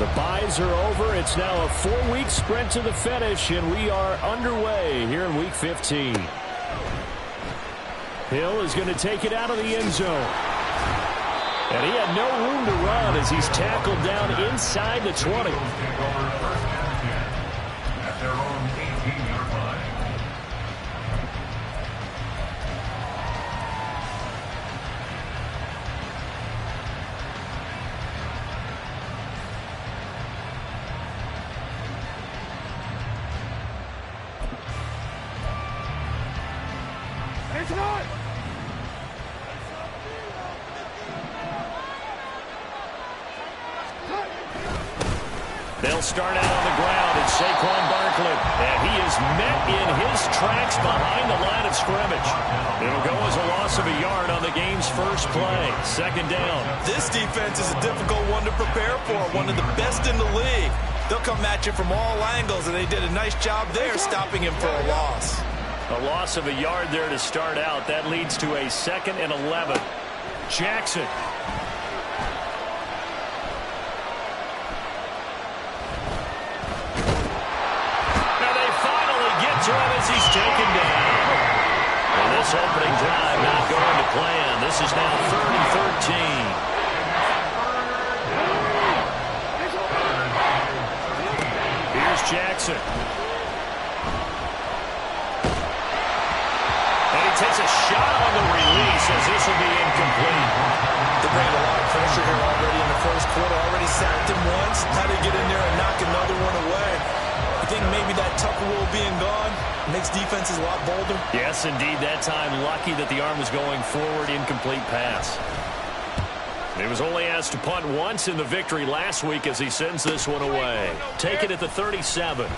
The byes are over. It's now a 4-week sprint to the finish, and we are underway here in Week 15. Hill is going to take it out of the end zone. And he had no room to run as he's tackled down inside the 20. They'll start out on the ground, and Saquon Barkley, and he is met in his tracks behind the line of scrimmage. It'll go as a loss of a yard on the game's first play. Second down. This defense is a difficult one to prepare for, one of the best in the league. They'll come at you from all angles, and they did a nice job there stopping him for a loss. A loss of a yard there to start out. That leads to a 2nd and 11. Jackson. As he's taken down. And this opening drive not going to plan. This is now 3rd and 13. Here's Jackson. And he takes a shot on the release as this will be incomplete. They bring a lot of pressure here already in the first quarter. Already sacked him once. How to get in there and knock another one away. I think maybe that Tucker rule being gone makes defenses a lot bolder. Yes, indeed. That time, lucky that the arm was going forward. Incomplete pass. He was only asked to punt once in the victory last week as he sends this one away. Take it at the 37.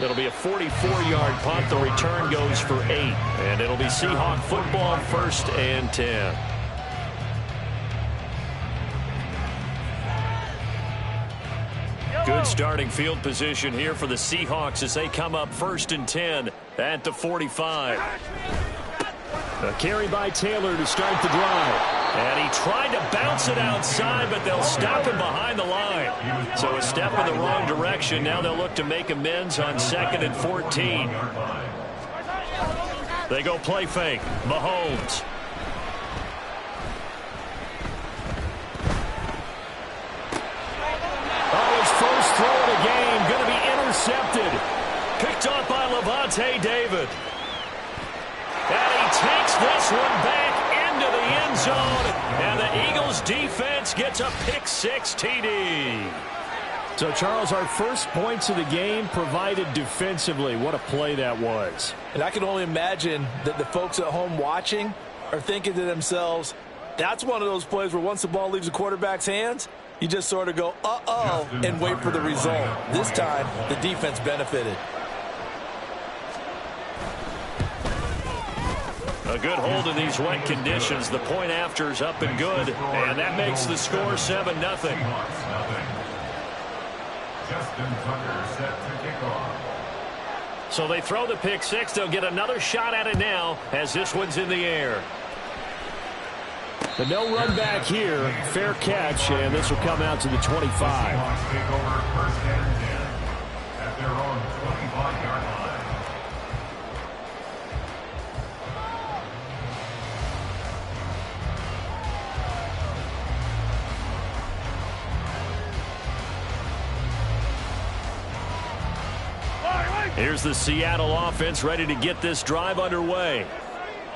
It'll be a 44-yard punt. The return goes for 8. And it'll be Seahawk football, 1st and 10. Good starting field position here for the Seahawks as they come up 1st and 10 at the 45. A carry by Taylor to start the drive. And he tried to bounce it outside, but they'll stop him behind the line. So a step in the wrong direction. Now they'll look to make amends on 2nd and 14. They go play fake. Mahomes. First throw of the game going to be intercepted. Picked off by Levante David. And he takes this one back into the end zone. And the Eagles defense gets a pick-6 TD. So, Charles, our first points of the game provided defensively. What a play that was. And I can only imagine that the folks at home watching are thinking to themselves, that's one of those plays where once the ball leaves the quarterback's hands, you just sort of go, uh-oh, and wait for the result. This time, the defense benefited. A good hold in these wet conditions. The point after is up and good, and that makes the score 7-0. So they throw the pick-6. They'll get another shot at it now as this one's in the air. The no run back here, fair catch, and this will come out to the 25. Here's the Seattle offense ready to get this drive underway.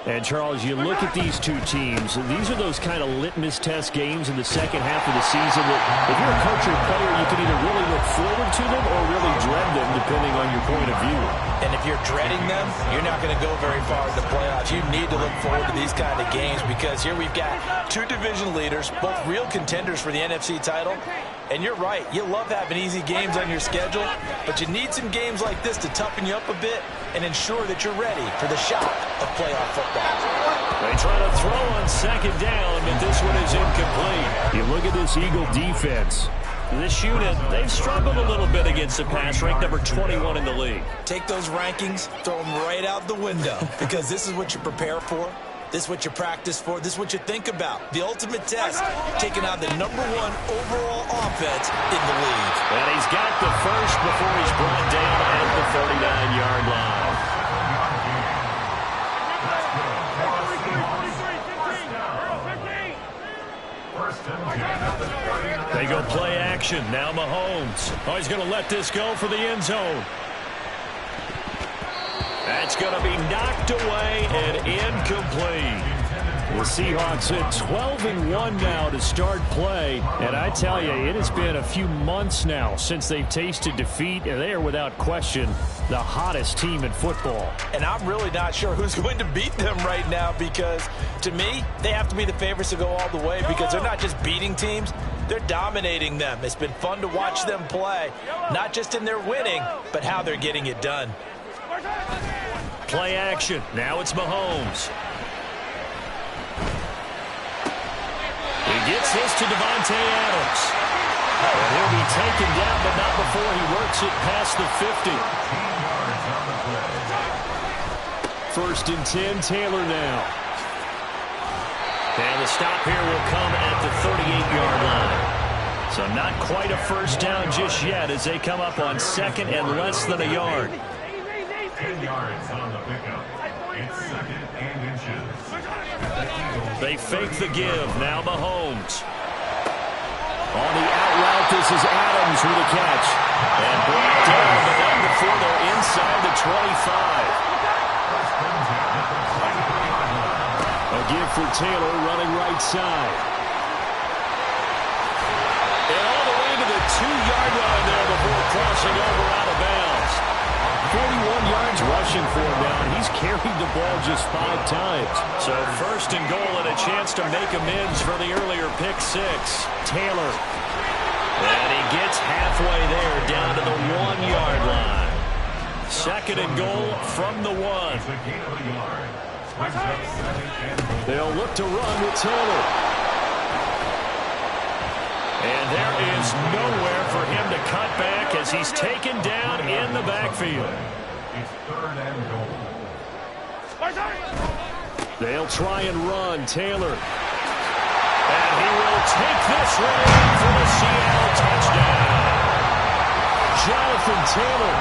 And, Charles, you look at these two teams, these are those kind of litmus test games in the second half of the season that if you're a coach or a player, you can either really look forward to them or really dread them, depending on your point of view. And if you're dreading them, you're not going to go very far in the playoffs. You need to look forward to these kind of games because here we've got two division leaders, both real contenders for the NFC title. And you're right, you love having easy games on your schedule, but you need some games like this to toughen you up a bit and ensure that you're ready for the shock of playoff football. They try to throw on second down, but this one is incomplete. You look at this Eagle defense. This unit, they've struggled a little bit against the pass, ranked number 21 in the league. Take those rankings, throw them right out the window because this is what you prepare for. This is what you practice for. This is what you think about. The ultimate test, taking on the #1 overall offense in the league. And he's got the first before he's brought down at the 39-yard line. They go play action. Now Mahomes. Oh, he's going to let this go for the end zone. That's going to be knocked away and incomplete. The Seahawks at 12-1 now to start play. And I tell you, it has been a few months now since they've tasted defeat, and they are without question the hottest team in football. And I'm really not sure who's going to beat them right now, because to me, they have to be the favorites to go all the way, because they're not just beating teams, they're dominating them. It's been fun to watch them play, not just in their winning, but how they're getting it done. Play action. Now it's Mahomes. He gets this to Davante Adams. And he'll be taken down, but not before he works it past the 50. First and 10, Taylor now. And the stop here will come at the 38-yard line. So not quite a first down just yet as they come up on second and less than a yard. 10 yards on the pickup. It's second and inches. They fake the give. Now Mahomes. On the out route, this is Adams with a catch. And brought down, but not before they're inside the 25. A give for Taylor running right side. And all the way to the 2-yard line there before crossing over out of bounds. 41 yards rushing for him now, and he's carried the ball just 5 times. So first and goal and a chance to make amends for the earlier pick 6. Taylor. And he gets halfway there down to the 1-yard line. Second and goal from the 1. They'll look to run with Taylor. And there is nowhere for him to cut back as he's taken down in the backfield. It's third and goal. They'll try and run. Taylor. And he will take this one for the Seattle touchdown. Jonathan Taylor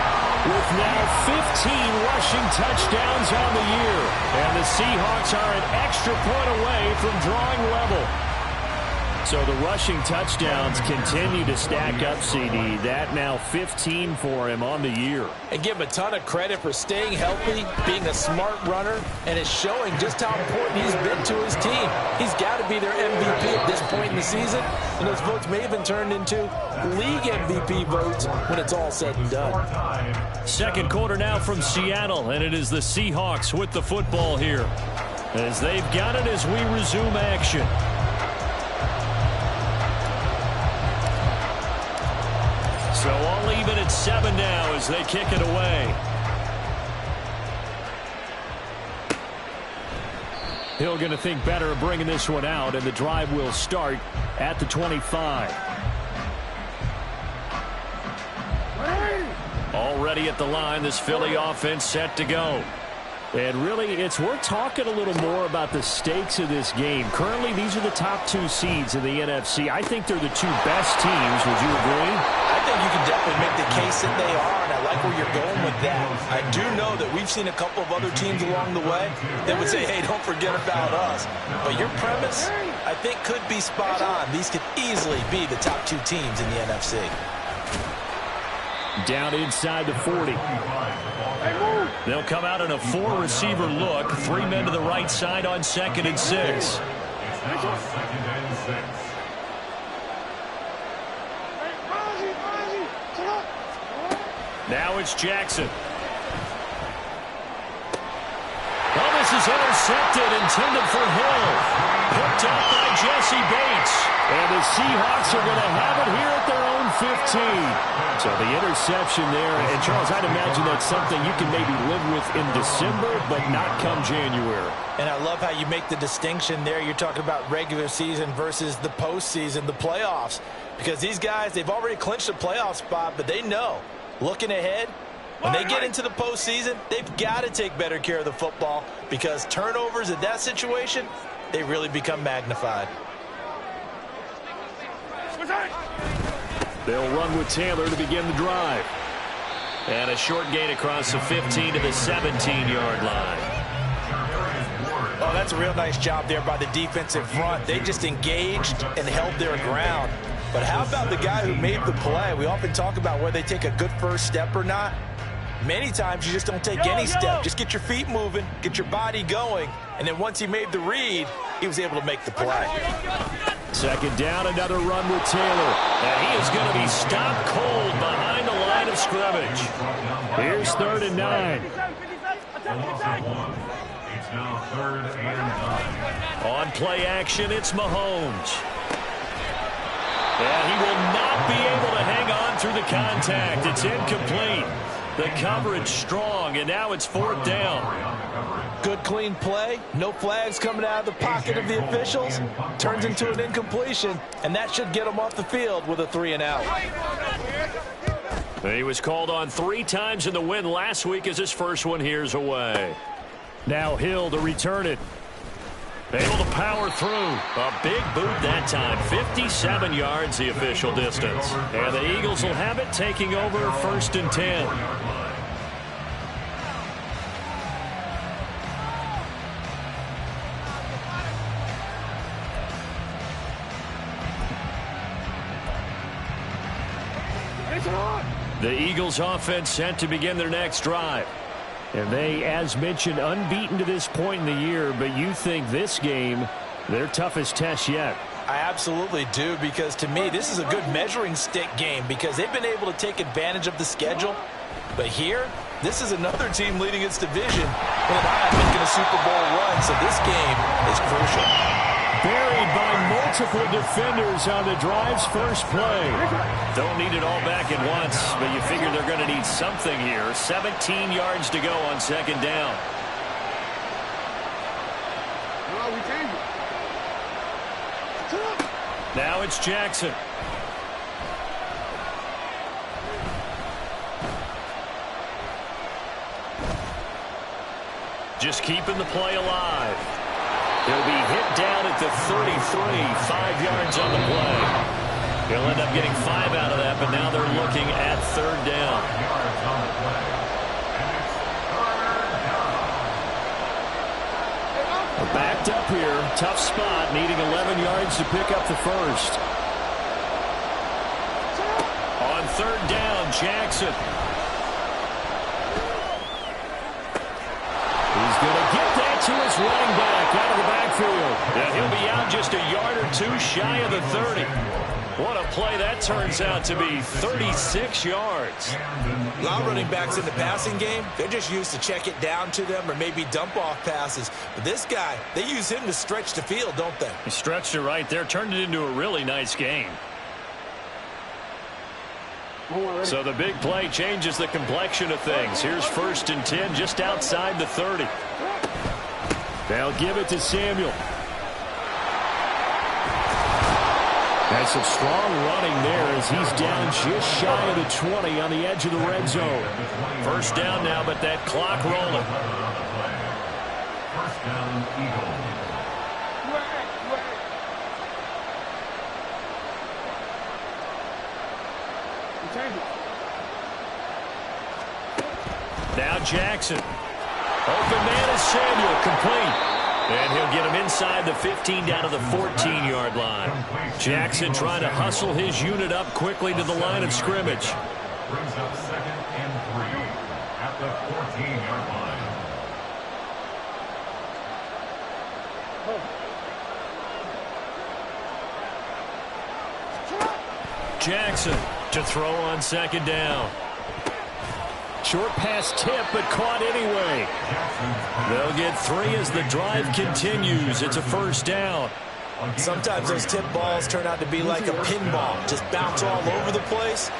with now 15 rushing touchdowns on the year. And the Seahawks are an extra point away from drawing level. So the rushing touchdowns continue to stack up, CD. That now 15 for him on the year. And give him a ton of credit for staying healthy, being a smart runner, and it's showing just how important he's been to his team. He's got to be their MVP at this point in the season, and those votes may have been turned into league MVP votes when it's all said and done. Second quarter now from Seattle, and it is the Seahawks with the football here, as they've got it as we resume action. So all even at 7 now as they kick it away. Hill going to think better of bringing this one out, and the drive will start at the 25. Already at the line, this Philly offense set to go. And really, it's worth talking a little more about the stakes of this game. Currently, these are the top 2 seeds in the NFC. I think they're the 2 best teams. Would you agree? I think you can definitely make the case that they are, and I like where you're going with that. I do know that we've seen a couple of other teams along the way that would say, hey, don't forget about us. But your premise, I think, could be spot on. These could easily be the top 2 teams in the NFC. Down inside the 40. They'll come out in a 4-receiver look. 3 men to the right side on 2nd and 6. Now it's Jackson. Oh, this is intercepted, intended for Hill. Picked up by Jesse Bates. And the Seahawks are going to have it here at their own 15. So the interception there. And, Charles, I'd imagine that's something you can maybe live with in December, but not come January. And I love how you make the distinction there. You're talking about regular season versus the postseason, the playoffs. Because these guys, they've already clinched a playoff spot, but they know, looking ahead, When they get into the postseason, they've got to take better care of the football because turnovers in that situation, they really become magnified. They'll run with Taylor to begin the drive. And a short gain across the 15 to the 17-yard line. Oh, that's a real nice job there by the defensive front. They just engaged and held their ground. But how about the guy who made the play? We often talk about whether they take a good first step or not. Many times you just don't take any step. Just get your feet moving, get your body going, and then once he made the read, he was able to make the play. Second down, another run with Taylor. And he is going to be stopped cold behind the line of scrimmage. Here's 3rd and 9. It's now 3rd and 9. On play action, it's Mahomes. And he will not be able to hang on through the contact. It's incomplete. The coverage strong, and now it's 4th down. Good, clean play. No flags coming out of the pocket of the officials. Turns into an incompletion, and that should get him off the field with a 3-and-out. He was called on 3 times in the win last week as his first one here's away. Now Hill to return it. Able to power through. A big boot that time. 57 yards the official distance. And the Eagles will have it, taking over 1st and 10. The Eagles offense set to begin their next drive. And they, as mentioned, unbeaten to this point in the year, but you think this game, their toughest test yet. I absolutely do, because to me, this is a good measuring stick game because they've been able to take advantage of the schedule. But here, this is another team leading its division with an eye on making a Super Bowl run, so this game is crucial. Buried by multiple defenders on the drive's first play. Don't need it all back at once, but you figure they're going to need something here. 17 yards to go on 2nd down. Now it's Jackson. Just keeping the play alive. He'll be hit down at the 33, 5 yards on the play. He'll end up getting 5 out of that, but now they're looking at 3rd down. We're backed up here. Tough spot, needing 11 yards to pick up the first. On 3rd down, Jackson. He's going to get that to his running back out of the backfield. And he'll be out just a yard or 2 shy of the 30. What a play that turns out to be, 36 yards. A lot of running backs in the passing game, they're just used to check it down to them or maybe dump off passes. But this guy, they use him to stretch the field, don't they? He stretched it right there, turned it into a really nice game. So the big play changes the complexion of things. Here's 1st and 10 just outside the 30. They'll give it to Samuel. Has some strong running there as he's down just shy of the 20 on the edge of the red zone. 1st down now, but that clock rolling. 1st down, Eagles. Now Jackson. Open man is Samuel, complete. And he'll get him inside the 15 down to the 14-yard line. Jackson trying to hustle his unit up quickly to the line of scrimmage. Brings up 2nd and 3 at the 14-yard line. Jackson to throw on 2nd down. Short pass tip, but caught anyway. They'll get 3 as the drive continues. It's a 1st down. Sometimes those tip balls turn out to be like a pinball, just bounce all over the place.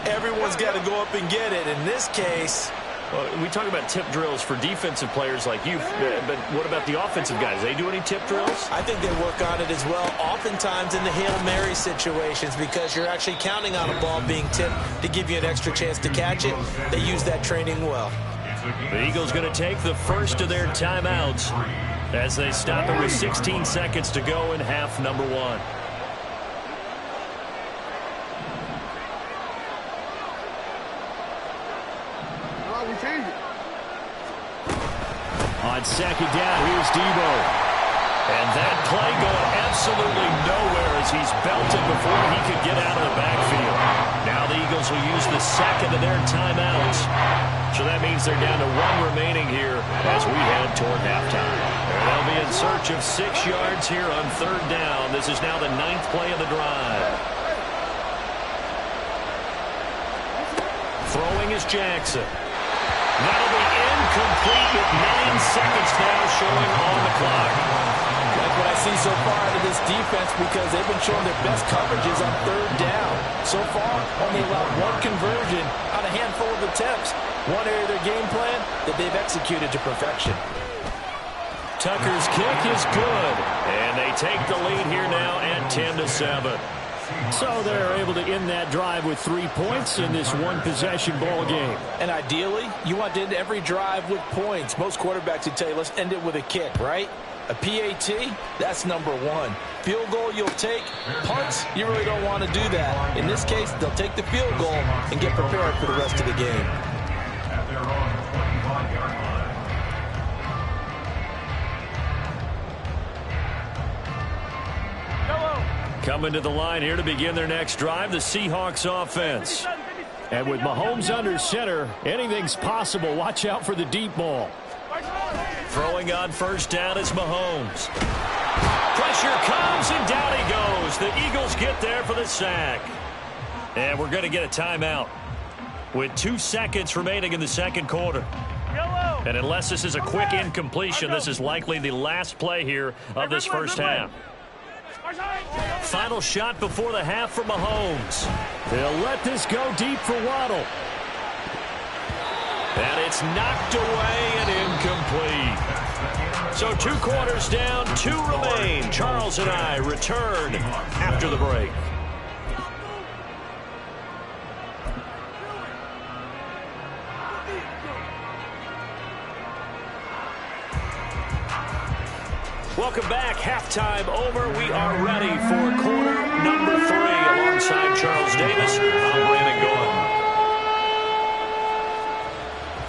Everyone's got to go up and get it. In this case, Well, we talk about tip drills for defensive players like you, but what about the offensive guys? They do any tip drills? I think they work on it as well, oftentimes in the Hail Mary situations, because you're actually counting on a ball being tipped to give you an extra chance to catch it. They use that training well. The Eagles going to take the first of their timeouts as they stop it with 16 seconds to go in half number 1. On second down, here's Debo. And that play going absolutely nowhere as he's belted before he could get out of the backfield. Now the Eagles will use the second of their timeouts. So that means they're down to 1 remaining here as we head toward halftime. They'll be in search of 6 yards here on third down. This is now the 9th play of the drive. Throwing is Jackson. That'll be incomplete with 9 seconds now showing on the clock. Like what I see so far out of this defense, because they've been showing their best coverages on third down. So far, only allowed 1 conversion on a handful of attempts. One area of their game plan that they've executed to perfection. Tucker's kick is good, and they take the lead here now at 10-7. So they're able to end that drive with 3 points in this one-possession ball game. And ideally, you want to end every drive with points. Most quarterbacks would tell you, let's end it with a kick, right? A PAT, that's number 1. Field goal you'll take. Punts, you really don't want to do that. In this case, they'll take the field goal and get prepared for the rest of the game. At their own 25-yard line. Coming to the line here to begin their next drive, the Seahawks offense. And with Mahomes under center, anything's possible. Watch out for the deep ball. Throwing on first down is Mahomes. Pressure comes, and down he goes. The Eagles get there for the sack. And we're going to get a timeout with 2 seconds remaining in the second quarter. And unless this is a quick incompletion, this is likely the last play here of this first half. Final shot before the half for Mahomes. They'll let this go deep for Waddle. And it's knocked away and incomplete. So 2 quarters down, 2 remain. Charles and I return after the break. Welcome back. Halftime over. We are ready for quarter number 3 alongside Charles Davis. I'm Brandon Gordon.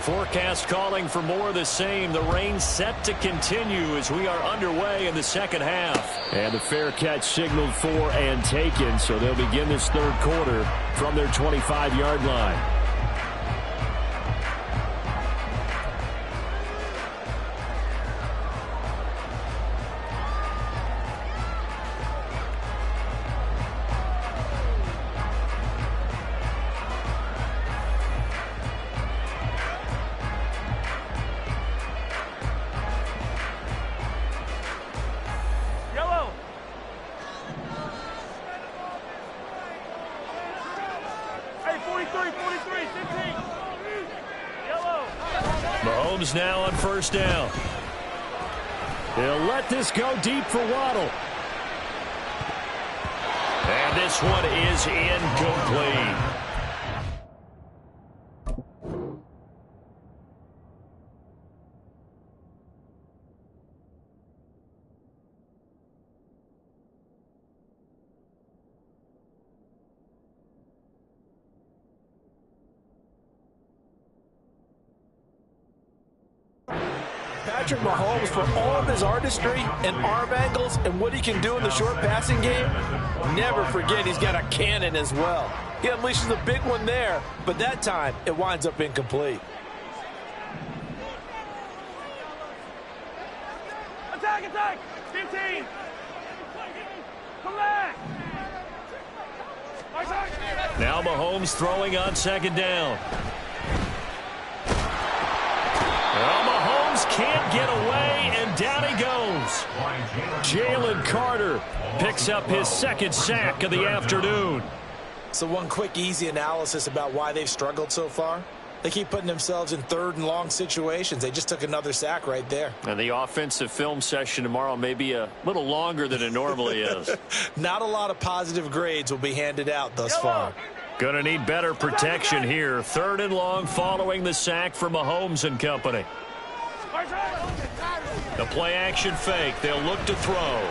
Forecast calling for more of the same. The rain set to continue as we are underway in the second half. And the fair catch signaled for and taken, so they'll begin this third quarter from their 25-yard line. Mahomes now on first down. They'll let this go deep for Waddle. And this one is incomplete. Patrick Mahomes, for all of his artistry and arm angles and what he can do in the short passing game, never forget he's got a cannon as well. He unleashes a big one there, but that time it winds up incomplete. Attack, attack! 15! Come back! Now Mahomes throwing on second down. Well, Mahomes can't get away, and down he goes. Jalen Carter picks up his second sack of the afternoon. So one quick, easy analysis about why they've struggled so far. They keep putting themselves in third and long situations. They just took another sack right there. And the offensive film session tomorrow may be a little longer than it normally is. Not a lot of positive grades will be handed out thus far. Gonna need better protection here. 3rd and long following the sack from Mahomes and company. The play action fake. They'll look to throw.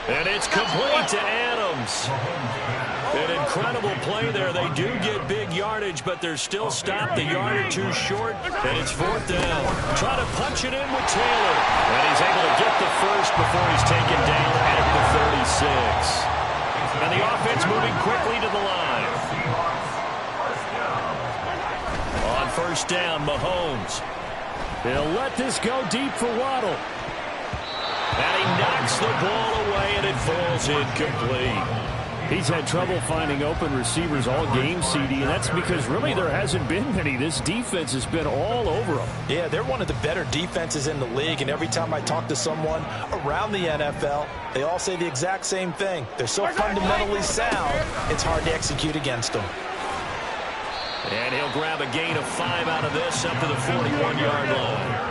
And it's complete to Adams. An incredible play there. They do get big yardage, but they're still stopped a yard or two short, and it's 4th down. Try to punch it in with Taylor. And he's able to get the first before he's taken down at the 36. And the offense moving quickly to the line. On 1st down, Mahomes. He'll let this go deep for Waddle. And he knocks the ball away, and it falls incomplete. He's had trouble finding open receivers all game, CD, and that's because really there hasn't been many. This defense has been all over them. Yeah, they're one of the better defenses in the league, and every time I talk to someone around the NFL, they all say the exact same thing. They're so fundamentally sound, it's hard to execute against them. And he'll grab a gain of 5 out of this up to the 41-yard line.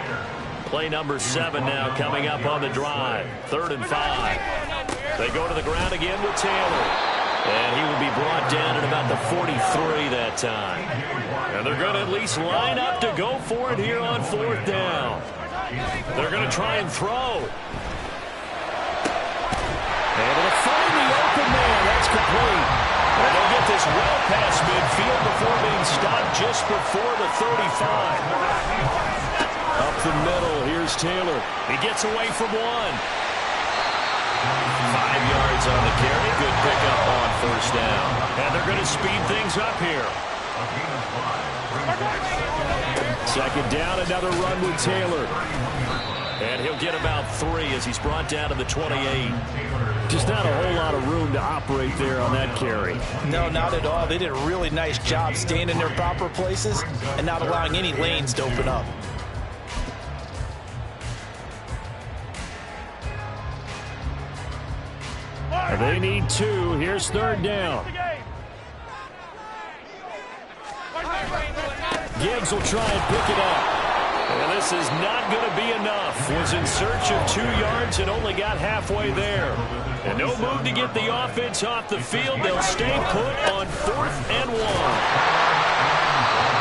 Play number 7 now coming up on the drive. 3rd and 5. They go to the ground again with Taylor. And he will be brought down at about the 43 that time. And they're going to at least line up to go for it here on 4th down. They're going to try and throw. Able to find the open man. That's complete. And they'll get this well past midfield before being stopped just before the 35. Up the middle, here's Taylor. He gets away from 1. 5 yards on the carry. Good pickup on 1st down. And they're going to speed things up here. 2nd down, another run with Taylor. And he'll get about 3 as he's brought down to the 28. Just not a whole lot of room to operate there on that carry. No, not at all. They did a really nice job staying in their proper places and not allowing any lanes to open up. They need 2. Here's 3rd down. Gibbs will try and pick it up. And this is not going to be enough. Was in search of 2 yards and only got halfway there. And no move to get the offense off the field. They'll stay put on 4th and 1.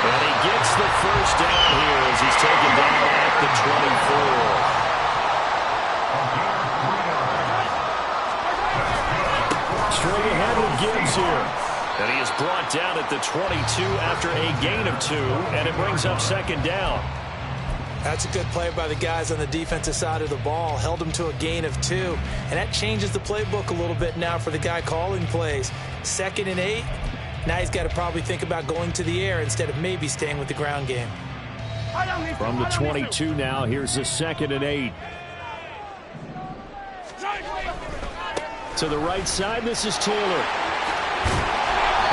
And he gets the first down here as he's taken down at the 24. Straight ahead with Gibbs here. And he is brought down at the 22 after a gain of 2, and it brings up 2nd down. That's a good play by the guys on the defensive side of the ball. Held him to a gain of 2. And that changes the playbook a little bit now for the guy calling plays. 2nd and 8. Now he's got to probably think about going to the air instead of maybe staying with the ground game. From the 22 now, here's the 2nd and 8. To the right side, this is Taylor.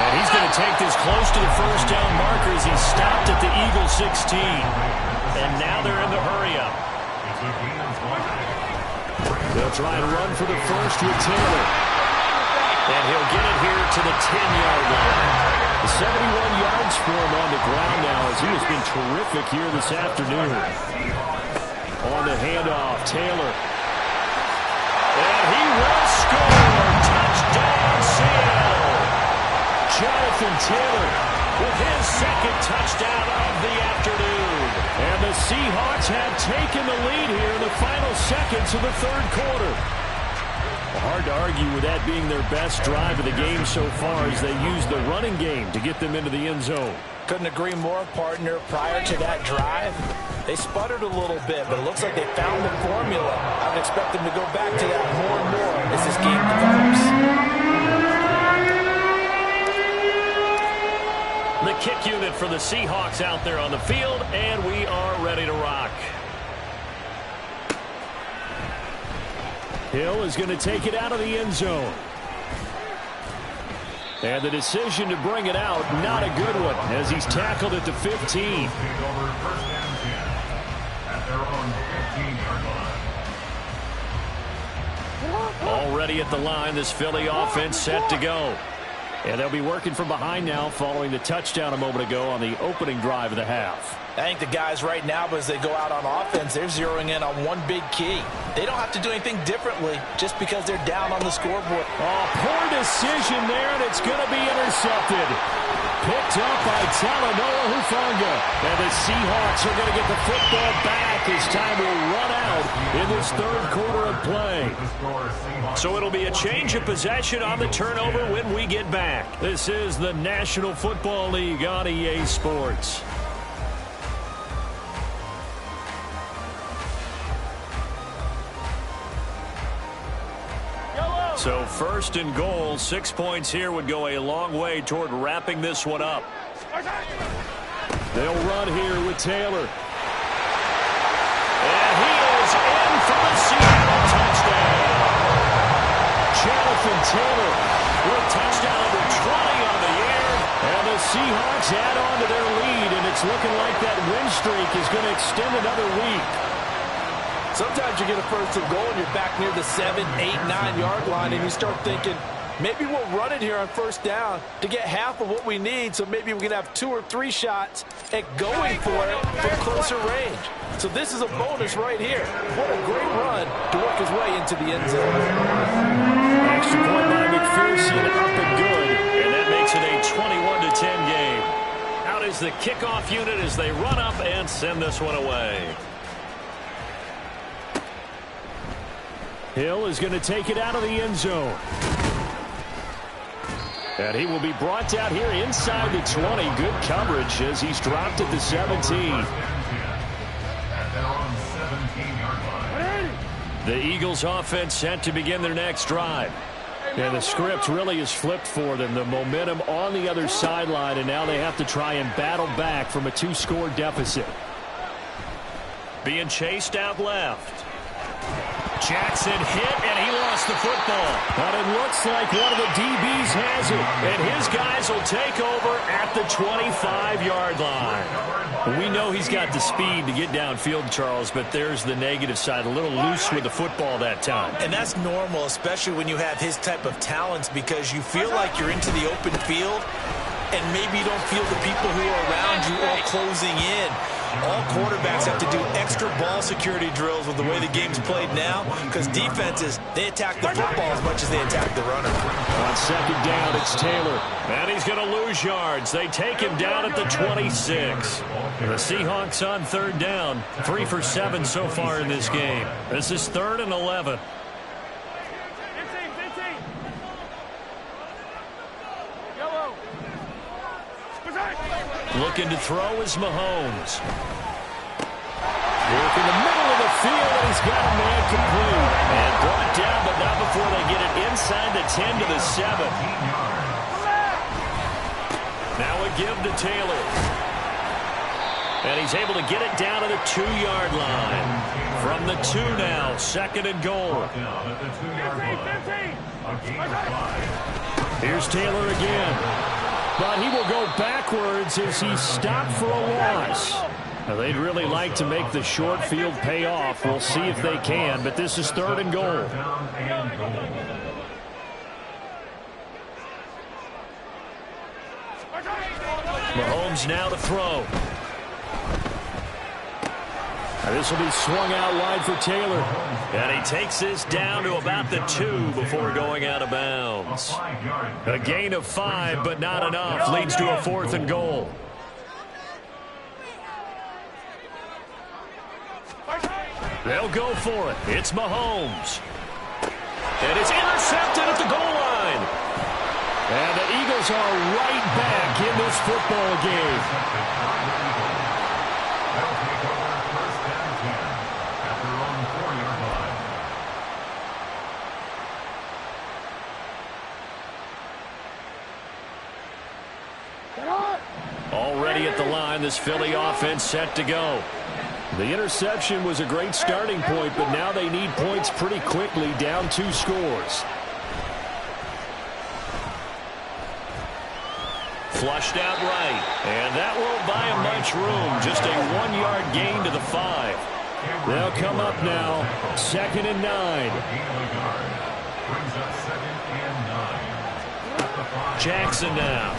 And he's going to take this close to the 1st down marker as he's stopped at the Eagle 16. And now they're in the hurry-up. They'll try and run for the first with Taylor. And he'll get it here to the 10-yard line. 71 yards for him on the ground now as he has been terrific here this afternoon. On the handoff, Taylor. And he will score. Touchdown, Seattle. Jonathan Taylor with his 2nd touchdown of the afternoon. And the Seahawks have taken the lead here in the final seconds of the 3rd quarter. Hard to argue with that being their best drive of the game so far as they used the running game to get them into the end zone. Couldn't agree more, partner. Prior to that drive, they sputtered a little bit, but it looks like they found the formula. I would expect them to go back to that more and more as this game develops. The kick unit for the Seahawks out there on the field, and we are ready to rock. Hill is going to take it out of the end zone. And the decision to bring it out, not a good one, as he's tackled at the 15. Already at the line, this Philly offense set to go. And they'll be working from behind now following the touchdown a moment ago on the opening drive of the half. I think the guys right now, as they go out on offense, they're zeroing in on one big key. They don't have to do anything differently just because they're down on the scoreboard. Oh, poor decision there, and it's going to be intercepted. Picked up by Talanoa Hufanga. And the Seahawks are going to get the football back as time will run out in this third quarter of play. So it'll be a change of possession on the turnover when we get back. This is the National Football League on EA Sports. So first and goal, 6 points here would go a long way toward wrapping this one up. They'll run here with Taylor. And he is in for the Seattle touchdown. Jonathan Taylor with touchdown number 20 on the year. And the Seahawks add on to their lead, and it's looking like that win streak is going to extend another week. Sometimes you get a first and goal and you're back near the 7, 8, 9-yard line, and you start thinking, maybe we'll run it here on first down to get half of what we need, so maybe we can have 2 or 3 shots at going for it from closer range. So this is a bonus right here. What a great run to work his way into the end zone. Extra point by McPherson, up and good, and that makes it a 21-10 game. Out is the kickoff unit as they run up and send this one away. Hill is going to take it out of the end zone. And he will be brought down here inside the 20. Good coverage as he's dropped at the 17. The Eagles offense set to begin their next drive. And the script really is flipped for them. The momentum on the other sideline, and now they have to try and battle back from a 2-score deficit. Being chased out left. Jackson hit, and he lost the football. But it looks like one of the DBs has it. And his guys will take over at the 25-yard line. We know he's got the speed to get downfield, Charles, but there's the negative side. A little loose with the football that time. And that's normal, especially when you have his type of talents, because you feel like you're into the open field, and maybe you don't feel the people who are around you all closing in. All quarterbacks have to do extra ball security drills with the way the game's played now, because defenses, they attack the football as much as they attack the runner. On second down, it's Taylor. And he's going to lose yards. They take him down at the 26. The Seahawks on third down, 3 for 7 so far in this game. This is 3rd and 11. Looking to throw is Mahomes. Work in the middle of the field, and he's got a man complete. And brought down, but not before they get it inside the 10 to the 7. Now a give to Taylor. And he's able to get it down to the 2-yard line. From the 2 now, 2nd and goal. Here's Taylor again. But he will go backwards as he's stopped for a loss. Now, they'd really like to make the short field pay off. We'll see if they can, but this is 3rd and goal. Mahomes now to throw. This will be swung out wide for Taylor. And he takes this down to about the 2 before going out of bounds. A gain of 5, but not enough. Leads to a 4th and goal. They'll go for it. It's Mahomes. And it's intercepted at the goal line. And the Eagles are right back in this football game. Already at the line, this Philly offense set to go. The interception was a great starting point, but now they need points pretty quickly, down 2 scores. Flushed out right, and that won't buy him much room. Just a 1-yard gain to the 5. They'll come up now, 2nd and 9. Jackson now.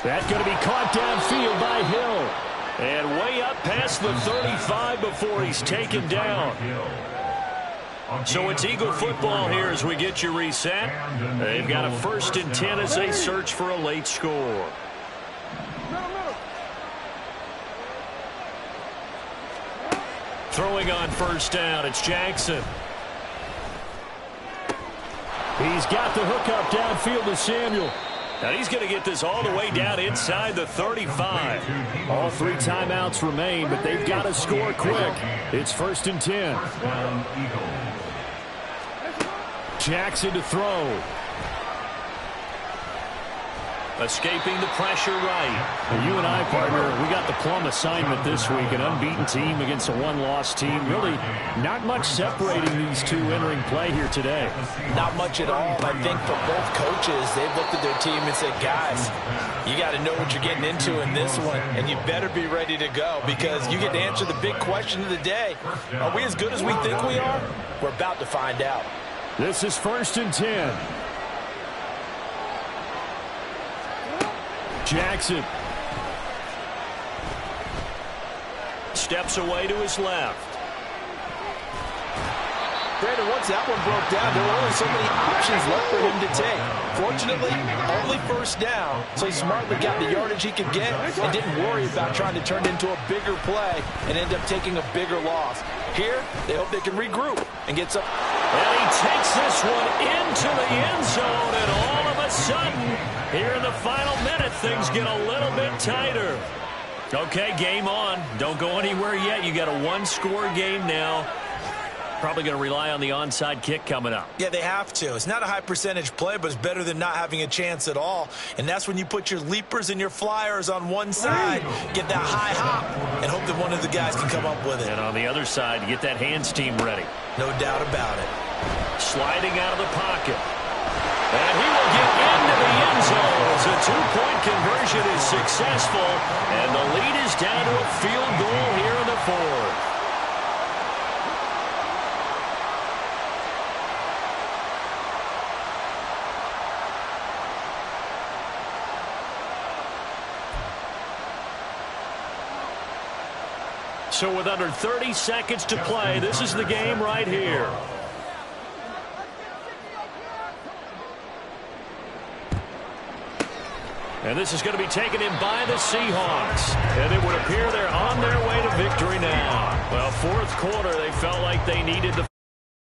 That's going to be caught downfield by Hill. And way up past the 35 before he's taken down. So it's Eagle football here as we get you reset. They've got a 1st and 10 as they search for a late score. Throwing on 1st down, it's Jackson. He's got the hook up downfield to Samuel. Now he's going to get this all the way down inside the 35. All 3 timeouts remain, but they've got to score quick. It's 1st and 10. Jackson to throw. Escaping the pressure right. Well, you and I, partner, we got the plum assignment this week. An unbeaten team against a one-loss team. Really not much separating these two entering play here today. Not much at all. I think for both coaches, they've looked at their team and said, guys, you got to know what you're getting into in this one, and you better be ready to go because you get to answer the big question of the day. Are we as good as we think we are? We're about to find out. This is 1st and 10. Jackson steps away to his left. Brandon, once that one broke down, there were only so many options left for him to take. Fortunately, only 1st down, so he smartly got the yardage he could get and didn't worry about trying to turn it into a bigger play and end up taking a bigger loss. Here, they hope they can regroup and get some. And he takes this one into the end zone, and all of a sudden, here in the final minute, things get a little bit tighter. Okay, game on. Don't go anywhere yet. You got a 1-score game now. Probably going to rely on the onside kick coming up. Yeah, they have to. It's not a high percentage play, but it's better than not having a chance at all. And that's when you put your leapers and your flyers on one side, get that high hop, and hope that one of the guys can come up with it. And on the other side, get that hands team ready. No doubt about it. Sliding out of the pocket. And he will get into the end zone as a 2-point conversion is successful. And the lead is down to a field goal here in the 4th. So with under 30 seconds to play, this is the game right here. And this is going to be taken in by the Seahawks. And it would appear they're on their way to victory now. Well, 4th quarter, they felt like they needed the